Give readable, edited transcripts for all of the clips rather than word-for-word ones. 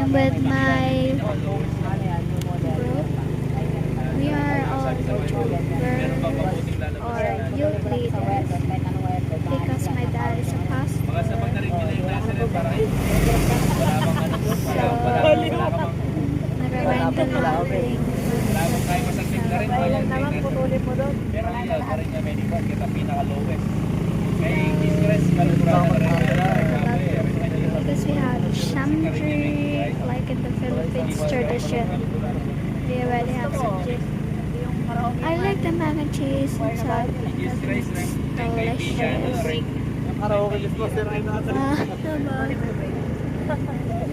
with my group. We are all YouTubers or youth leaders because my dad is a pastor. So, nag-remind ko lang rin. Kailan naman putulin mo doon? Pero yun, pa rin niya medicine, kita pinaka-lowest. May distress, kalugurado na rin. Because we have shamjri, like in the Philippines tradition. We already have shamjri. I like the mac and cheese inside. It's delicious. Karaoke list mo, sir, ay natin.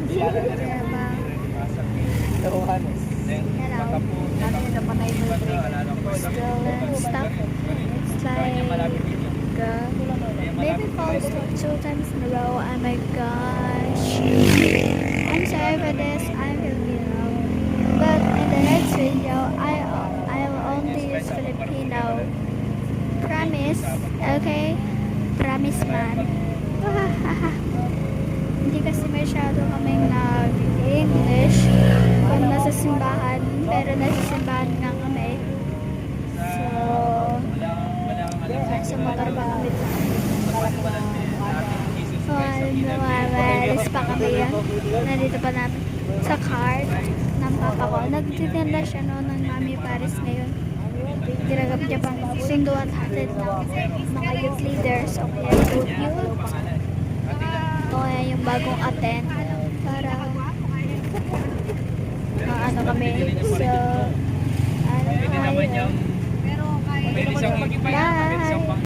Diba? Diba? Johannes. Hello. Still and stuff. It's like baby falls 2 times in a row. Oh my gosh. I'm sorry for this. I'm Filipino. But in the next video, I will only use Filipino. Promise. Okay? Promise man. Hindi kasi masyado kaming nag-English kung nasa simbahan, pero nasa simbahan nga kami. So motor pa kami. So, lumawalis pa kami yan. Nandito pa namin sa cart ng papa ko. Nagtitinda siya noon ng Mami Paris ngayon. Ginagap niya pang sundo at hatid ng mga youth leaders o kaya youth. O kaya yung bagong attend para ano kami,